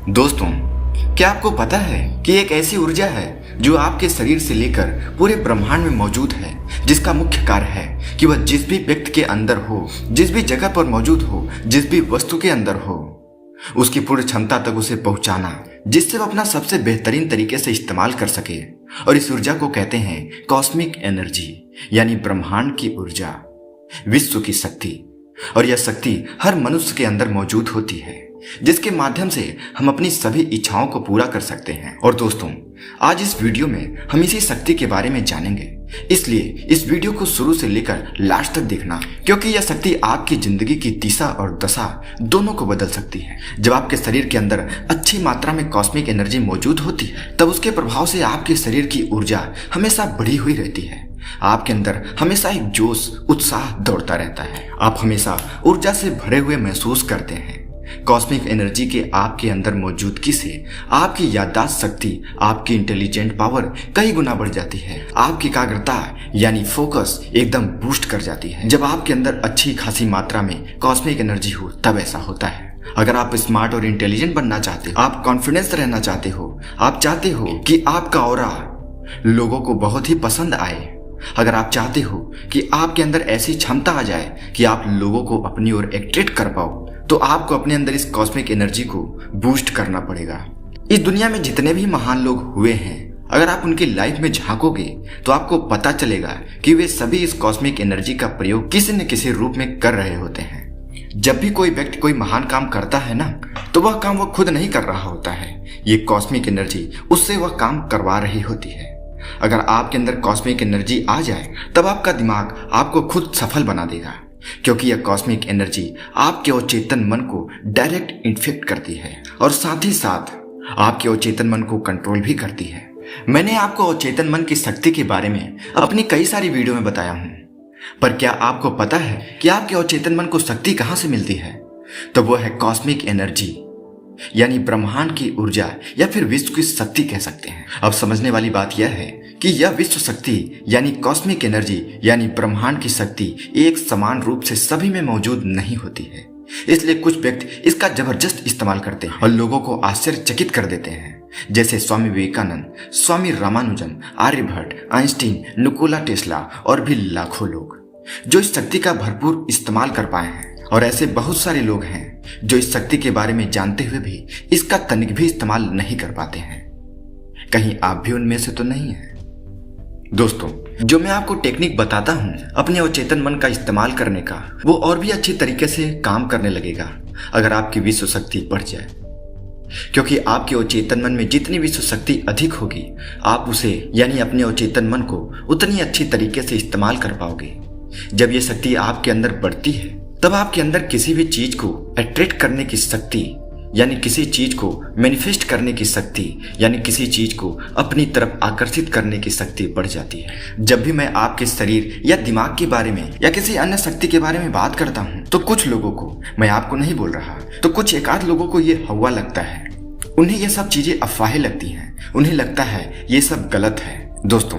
दोस्तों, क्या आपको पता है कि एक ऐसी ऊर्जा है जो आपके शरीर से लेकर पूरे ब्रह्मांड में मौजूद है, जिसका मुख्य कार्य है कि वह जिस भी व्यक्ति के अंदर हो, जिस भी जगह पर मौजूद हो, जिस भी वस्तु के अंदर हो, उसकी पूर्ण क्षमता तक उसे पहुंचाना, जिससे वह अपना सबसे बेहतरीन तरीके से इस्तेमाल कर सके। और इस ऊर्जा को कहते हैं कॉस्मिक एनर्जी, यानी ब्रह्मांड की ऊर्जा, विश्व की शक्ति। और यह शक्ति हर मनुष्य के अंदर मौजूद होती है, जिसके माध्यम से हम अपनी सभी इच्छाओं को पूरा कर सकते हैं। और दोस्तों, आज इस वीडियो में हम इसी शक्ति के बारे में जानेंगे, इसलिए इस वीडियो को शुरू से लेकर लास्ट तक देखना, क्योंकि यह शक्ति आपकी जिंदगी की दिशा और दशा दोनों को बदल सकती है। जब आपके शरीर के अंदर अच्छी मात्रा में कॉस्मिक एनर्जी मौजूद होती है, तब उसके प्रभाव से आपके शरीर की ऊर्जा हमेशा बढ़ी हुई रहती है। आपके अंदर हमेशा एक जोश, उत्साह दौड़ता रहता है। आप हमेशा ऊर्जा से भरे हुए महसूस करते हैं। कॉस्मिक एनर्जी के आपके अंदर मौजूदगी से आपकी याददाश्त शक्ति, आपकी इंटेलिजेंट पावर कई गुना बढ़ जाती है। आपकी एकाग्रता यानी फोकस एकदम बूस्ट कर जाती है। जब आपके अंदर अच्छी खासी मात्रा में कॉस्मिक एनर्जी हो, तब ऐसा होता है। अगर आप स्मार्ट और इंटेलिजेंट बनना चाहते हो, आप कॉन्फिडेंस रहना चाहते हो, आप चाहते हो कि आपका ऑरा लोगों को बहुत ही पसंद आए, अगर आप चाहते हो कि आपके अंदर ऐसी क्षमता आ जाए कि आप लोगों को अपनी ओर अट्रैक्ट कर पाओ, तो आपको अपने अंदर इस कॉस्मिक एनर्जी को बूस्ट करना पड़ेगा। इस दुनिया में जितने भी महान लोग हुए हैं, अगर आप उनकी लाइफ में झांकोगे तो आपको पता चलेगा कि वे सभी इस कॉस्मिक एनर्जी का प्रयोग किसी न किसी रूप में कर रहे होते हैं। जब भी कोई व्यक्ति कोई महान काम करता है ना, तो वह काम वो खुद नहीं कर रहा होता है, ये कॉस्मिक एनर्जी उससे वह काम करवा रही होती है। अगर आपके अंदर कॉस्मिक एनर्जी आ जाए, तब आपका दिमाग आपको खुद सफल बना देगा, क्योंकि यह कॉस्मिक एनर्जी आपके अवचेतन मन को डायरेक्ट इन्फेक्ट करती है और साथ ही साथ आपके अवचेतन मन को कंट्रोल भी करती है। मैंने आपको अवचेतन मन की शक्ति के बारे में अपनी कई सारी वीडियो में बताया हूँ, पर क्या आपको पता है कि आपके अवचेतन मन को शक्ति कहाँ से मिलती है? तो वो है कॉस्मिक एनर्जी, यानी ब्रह्मांड की ऊर्जा, या फिर विश्व की शक्ति कह सकते हैं। अब समझने वाली बात यह है कि यह विश्व शक्ति यानी कॉस्मिक एनर्जी यानी ब्रह्मांड की शक्ति एक समान रूप से सभी में मौजूद नहीं होती है। इसलिए कुछ व्यक्ति इसका जबरदस्त इस्तेमाल करते हैं और लोगों को आश्चर्यचकित कर देते हैं, जैसे Swami Vivekananda, Swami Ramanujan, Aryabhatta, Einstein, Nikola Tesla और भी लाखों लोग जो इस शक्ति का भरपूर इस्तेमाल कर पाए हैं। और ऐसे बहुत सारे लोग हैं जो इस शक्ति के बारे में जानते हुए भी इसका तनिक भी इस्तेमाल नहीं कर पाते हैं। कहीं आप भी उनमें से तो नहीं हैं? दोस्तों, जो मैं आपको टेक्निक बताता हूं अपने अवचेतन मन का इस्तेमाल करने का, वो और भी अच्छी तरीके से काम करने लगेगा अगर आपकी विश्व शक्ति बढ़ जाए। क्योंकि आपके अवचेतन मन में जितनी विश्व शक्ति अधिक होगी, आप उसे यानी अपने अवचेतन मन को उतनी अच्छी तरीके से इस्तेमाल कर पाओगे। जब ये शक्ति आपके अंदर बढ़ती है, तब आपके अंदर किसी भी चीज को अट्रैक्ट करने की शक्ति, यानी किसी चीज को मैनिफेस्ट करने की शक्ति, यानी किसी चीज को अपनी तरफ आकर्षित करने की शक्ति बढ़ जाती है। जब भी मैं आपके शरीर या दिमाग के बारे में या किसी अन्य शक्ति के बारे में बात करता हूँ, तो कुछ लोगों को, मैं आपको नहीं बोल रहा, तो कुछ एकाध लोगों को ये हवा लगता है। उन्हें ये सब चीजें अफवाहें लगती हैं, उन्हें लगता है ये सब गलत है। दोस्तों,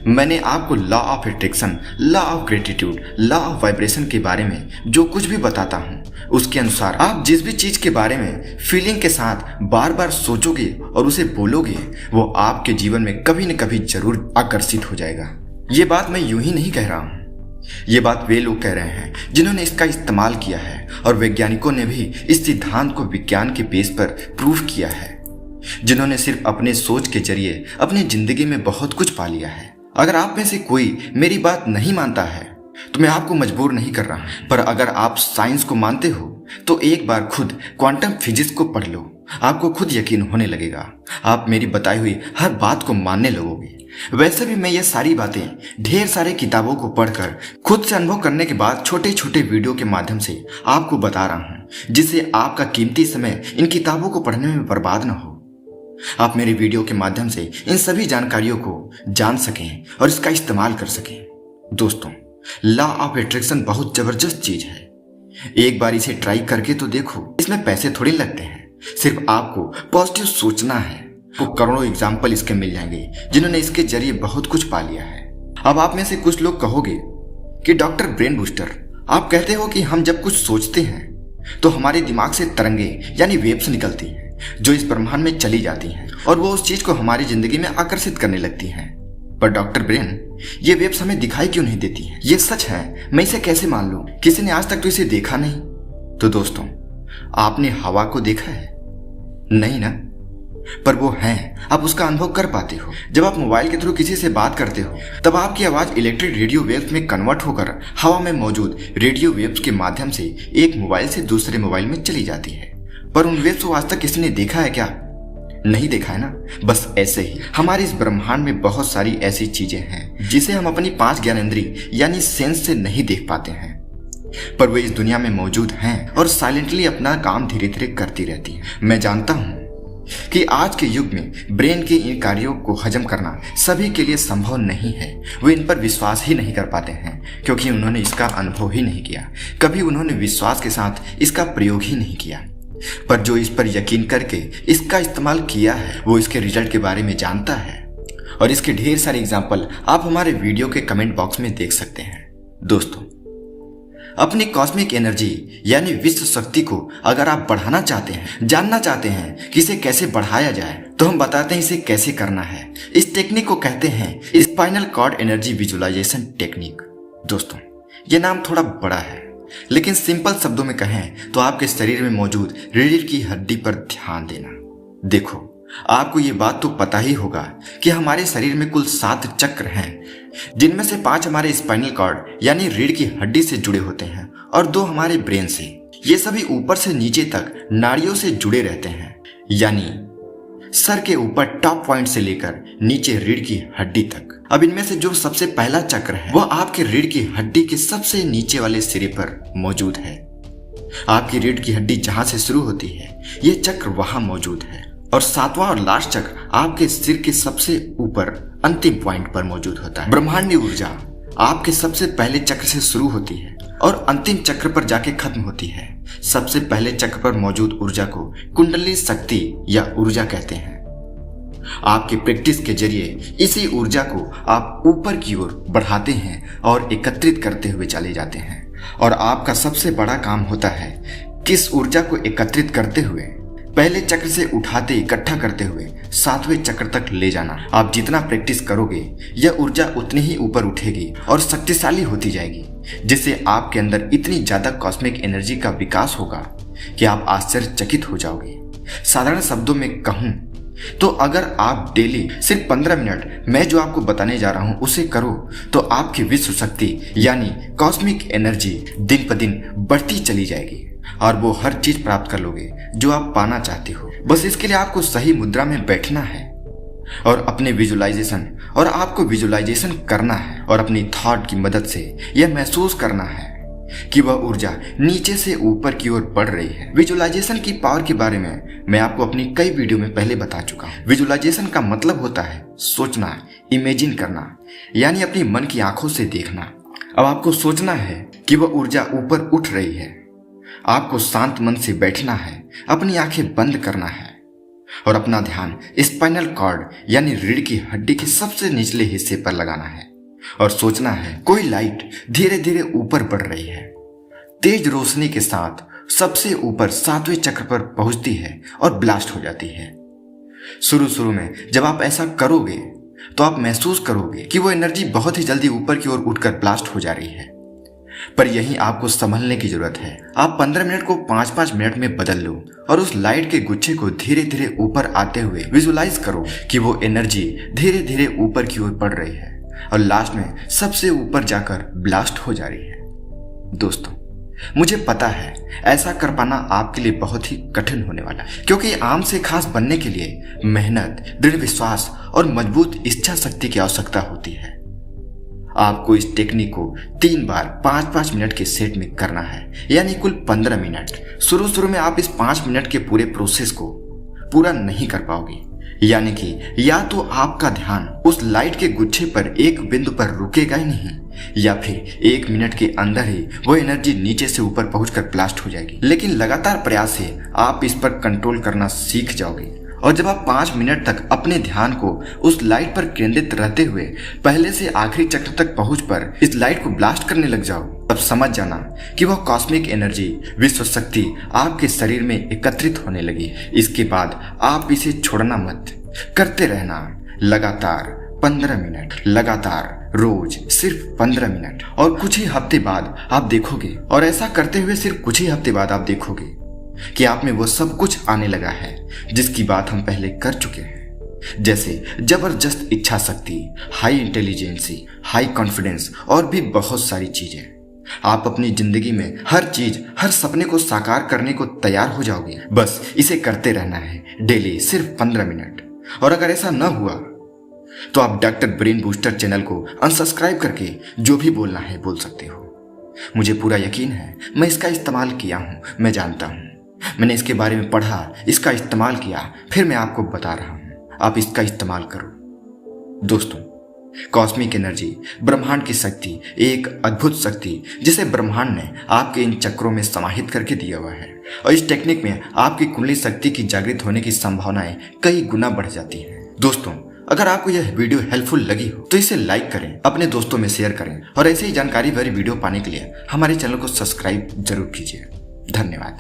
मैंने आपको law of attraction, law of gratitude, law of vibration के बारे में जो कुछ भी बताता हूँ, उसके अनुसार आप जिस भी चीज के बारे में फीलिंग के साथ बार बार सोचोगे और उसे बोलोगे, वो आपके जीवन में कभी न कभी जरूर आकर्षित हो जाएगा। ये बात मैं यूं ही नहीं कह रहा हूँ, ये बात वे लोग कह रहे हैं जिन्होंने इसका इस्तेमाल किया है, और वैज्ञानिकों ने भी इस सिद्धांत को विज्ञान के बेस पर प्रूव किया है, जिन्होंने सिर्फ अपने सोच के जरिए अपनी जिंदगी में बहुत कुछ पा लिया है। अगर आप में से कोई मेरी बात नहीं मानता है, तो मैं आपको मजबूर नहीं कर रहा, पर अगर आप साइंस को मानते हो तो एक बार खुद क्वांटम फिजिक्स को पढ़ लो, आपको खुद यकीन होने लगेगा। आप मेरी बताई हुई हर बात को मानने लगोगे। वैसे भी मैं ये सारी बातें ढेर सारे किताबों को पढ़कर खुद से अनुभव करने के बाद छोटे छोटे वीडियो के माध्यम से आपको बता रहा हूँ, जिससे आपका कीमती समय इन किताबों को पढ़ने में बर्बाद न हो। आप मेरे वीडियो के माध्यम से इन सभी जानकारियों को जान सकें और इसका इस्तेमाल कर सकें। दोस्तों, लॉ ऑफ अट्रैक्शन बहुत जबरदस्त चीज है। एक बार इसे ट्राई करके तो देखो। इसमें पैसे थोड़ी लगते हैं, सिर्फ आपको पॉजिटिव सोचना है। तो करोड़ों एग्जाम्पल इसके मिल जाएंगे जिन्होंने इसके जरिए बहुत कुछ पा लिया है। अब आप में से कुछ लोग कहोगे कि डॉक्टर ब्रेन बूस्टर, आप कहते हो कि हम जब कुछ सोचते हैं तो हमारे दिमाग से तरंगे यानी वेव्स निकलती हैं, जो इस ब्रह्मांड में चली जाती हैं और वो उस चीज को हमारी जिंदगी में आकर्षित करने लगती हैं। पर डॉक्टर ब्रेन, ये वेव्स हमें दिखाई क्यों नहीं देती हैं? ये सच है, मैं इसे कैसे मान लूं? किसी ने आज तक तो इसे देखा नहीं। तो दोस्तों, आपने हवा को देखा है? नहीं ना? पर वो है, आप उसका अनुभव कर पाते हो। जब आप मोबाइल के थ्रू किसी से बात करते हो तब आपकी आवाज इलेक्ट्रिक रेडियो वेव्स में कन्वर्ट होकर हवा में मौजूद रेडियो वेव्स के माध्यम से एक मोबाइल से दूसरे मोबाइल में चली जाती है। पर उन वेव्स को आज तक किसी ने देखा है क्या? नहीं देखा है ना? बस ऐसे ही हमारे इस ब्रह्मांड में बहुत सारी ऐसी चीजें हैं जिसे हम अपनी 5 ज्ञानेंद्रिय यानी सेंस से नहीं देख पाते हैं, पर वे इस दुनिया में मौजूद हैं और साइलेंटली अपना काम धीरे धीरे करती रहती हैं। मैं जानता हूं कि आज के युग में ब्रेन के इन कार्यों को हजम करना सभी के लिए संभव नहीं है। वे इन पर विश्वास ही नहीं कर पाते हैं क्योंकि उन्होंने इसका अनुभव ही नहीं किया, कभी उन्होंने विश्वास के साथ इसका प्रयोग ही नहीं किया। पर जो इस पर यकीन करके इसका इस्तेमाल किया है वो इसके रिजल्ट के बारे में जानता है, और इसके ढेर सारे एग्जाम्पल आप हमारे वीडियो के कमेंट बॉक्स में देख सकते हैं। दोस्तों, अपनी कॉस्मिक एनर्जी यानी विश्व शक्ति को अगर आप बढ़ाना चाहते हैं, जानना चाहते हैं कि इसे कैसे बढ़ाया जाए, तो हम बताते हैं इसे कैसे करना है। इस टेक्निक को कहते हैं spinal cord energy visualization technique. दोस्तों, ये नाम थोड़ा बड़ा है, लेकिन सिंपल शब्दों में कहें तो आपके शरीर में मौजूद रीढ़ की हड्डी पर ध्यान देना। देखो, आपको ये बात तो पता ही होगा कि हमारे शरीर में कुल 7 चक्र हैं, जिनमें से 5 हमारे स्पाइनल कॉर्ड यानी रीढ़ की हड्डी से जुड़े होते हैं और 2 हमारे ब्रेन से। ये सभी ऊपर से नीचे तक नाड़ियों से जुड़े रहते हैं, यानी सर के ऊपर टॉप पॉइंट से लेकर नीचे रीढ़ की हड्डी तक। अब इनमें से जो सबसे पहला चक्र है वह आपके रीढ़ की हड्डी के सबसे नीचे वाले सिरे पर मौजूद है। आपकी रीढ़ की हड्डी जहां से शुरू होती है यह चक्र वहां मौजूद है, और 7वां और लास्ट चक्र आपके सिर के सबसे ऊपर अंतिम पॉइंट पर मौजूद होता है। ब्रह्मांडीय ऊर्जा आपके सबसे पहले चक्र से शुरू होती है और अंतिम चक्र पर जाके खत्म होती है। सबसे पहले चक्र पर मौजूद ऊर्जा को कुंडली शक्ति या ऊर्जा कहते हैं। आपकी प्रैक्टिस के जरिए इसी ऊर्जा को आप ऊपर की ओर बढ़ाते हैं और एकत्रित करते हुए चले जाते हैं, और आपका सबसे बड़ा काम होता है किस ऊर्जा को एकत्रित करते हुए पहले चक्र से उठाते इकट्ठा करते हुए 7वें चक्र तक ले जाना। आप जितना प्रैक्टिस करोगे यह ऊर्जा उतनी ही ऊपर उठेगी और शक्तिशाली होती जाएगी, जिससे आपके अंदर इतनी ज्यादा कॉस्मिक एनर्जी का विकास होगा कि आप आश्चर्यचकित हो जाओगे। साधारण शब्दों में कहूं तो अगर आप डेली सिर्फ 15 मिनट मैं जो आपको बताने जा रहा हूं उसे करो तो आपकी विश्व शक्ति यानी कॉस्मिक एनर्जी दिन पर दिन बढ़ती चली जाएगी और वो हर चीज प्राप्त कर लोगे जो आप पाना चाहते हो। बस इसके लिए आपको सही मुद्रा में बैठना है और अपने विजुअलाइजेशन और आपको विजुअलाइजेशन करना है और अपनी थॉट की मदद से यह महसूस करना है कि वह ऊर्जा नीचे से ऊपर की ओर बढ़ रही है। विजुअलाइजेशन की पावर के बारे में मैं आपको अपनी कई वीडियो में पहले बता चुका हूँ। विजुअलाइजेशन का मतलब होता है सोचना, इमेजिन करना, यानी अपनी मन की आंखों से देखना। अब आपको सोचना है कि वह ऊर्जा ऊपर उठ रही है। आपको शांत मन से बैठना है, अपनी आंखें बंद करना है और अपना ध्यान स्पाइनल कॉर्ड यानी रीढ़ की हड्डी के सबसे निचले हिस्से पर लगाना है और सोचना है कोई लाइट धीरे धीरे ऊपर बढ़ रही है, तेज रोशनी के साथ सबसे ऊपर 7वें चक्र पर पहुंचती है और ब्लास्ट हो जाती है। शुरू में जब आप ऐसा करोगे तो आप महसूस करोगे कि वो एनर्जी बहुत ही जल्दी ऊपर की ओर उठकर ब्लास्ट हो जा रही है, पर यही आपको संभलने की जरूरत है। आप 15 मिनट को 5-5 मिनट में बदल लो और उस लाइट के गुच्छे को धीरे धीरे ऊपर आते हुए विजुअलाइज करो कि वो एनर्जी धीरे धीरे ऊपर की ओर बढ़ रही है और लास्ट में सबसे ऊपर जाकर ब्लास्ट हो जा रही है। दोस्तों, मुझे पता है ऐसा कर पाना आपके लिए बहुत ही कठिन होने वाला है, क्योंकि आम से खास बनने के लिए मेहनत, दृढ़ विश्वास और मजबूत इच्छा शक्ति की आवश्यकता होती है। आपको इस टेक्निक को 3 बार 5-5 मिनट के सेट में करना है, यानी कुल 15 मिनट। शुरू में आप इस 5 मिनट के पूरे प्रोसेस को पूरा नहीं कर पाओगे, यानी कि या तो आपका ध्यान उस लाइट के गुच्छे पर एक बिंदु पर रुकेगा ही नहीं, या फिर 1 मिनट के अंदर ही वो एनर्जी नीचे से ऊपर पहुंचकर ब्लास्ट हो जाएगी। लेकिन लगातार प्रयास से आप इस पर कंट्रोल करना सीख जाओगे और जब आप 5 मिनट तक अपने ध्यान को उस लाइट पर केंद्रित रहते हुए पहले से आखिरी चक्र तक पहुंच पर इस लाइट को ब्लास्ट करने लग जाओ, तब समझ जाना कि वह कॉस्मिक एनर्जी, विश्व शक्ति आपके शरीर में एकत्रित होने लगी। इसके बाद आप इसे छोड़ना मत, करते रहना लगातार 15 मिनट, लगातार रोज सिर्फ 15 मिनट। और कुछ ही हफ्ते बाद आप देखोगे, और ऐसा करते हुए सिर्फ कुछ ही हफ्ते बाद आप देखोगे कि आप में वो सब कुछ आने लगा है जिसकी बात हम पहले कर चुके हैं, जैसे जबरदस्त इच्छा शक्ति, हाई इंटेलिजेंसी, हाई कॉन्फिडेंस और भी बहुत सारी चीजें। आप अपनी जिंदगी में हर चीज, हर सपने को साकार करने को तैयार हो जाओगे। बस इसे करते रहना है डेली सिर्फ 15 मिनट। और अगर ऐसा न हुआ तो आप डॉक्टर ब्रेन बूस्टर चैनल को अनसब्सक्राइब करके जो भी बोलना है बोल सकते हो। मुझे पूरा यकीन है, मैं इसका इस्तेमाल किया हूँ, मैं जानता हूँ, मैंने इसके बारे में पढ़ा, इसका इस्तेमाल किया, फिर मैं आपको बता रहा हूँ। आप इसका इस्तेमाल करो। दोस्तों, कॉस्मिक एनर्जी, ब्रह्मांड की शक्ति, एक अद्भुत शक्ति जिसे ब्रह्मांड ने आपके इन चक्रों में समाहित करके दिया हुआ है। और इस टेक्निक में आपकी कुंडली शक्ति की जागृत होने की संभावनाएं कई गुना बढ़ जाती हैं। दोस्तों, अगर आपको यह वीडियो हेल्पफुल लगी हो तो इसे लाइक करें, अपने दोस्तों में शेयर करें और ऐसे ही जानकारी भरी वीडियो पाने के लिए हमारे चैनल को सब्सक्राइब जरूर कीजिए। धन्यवाद।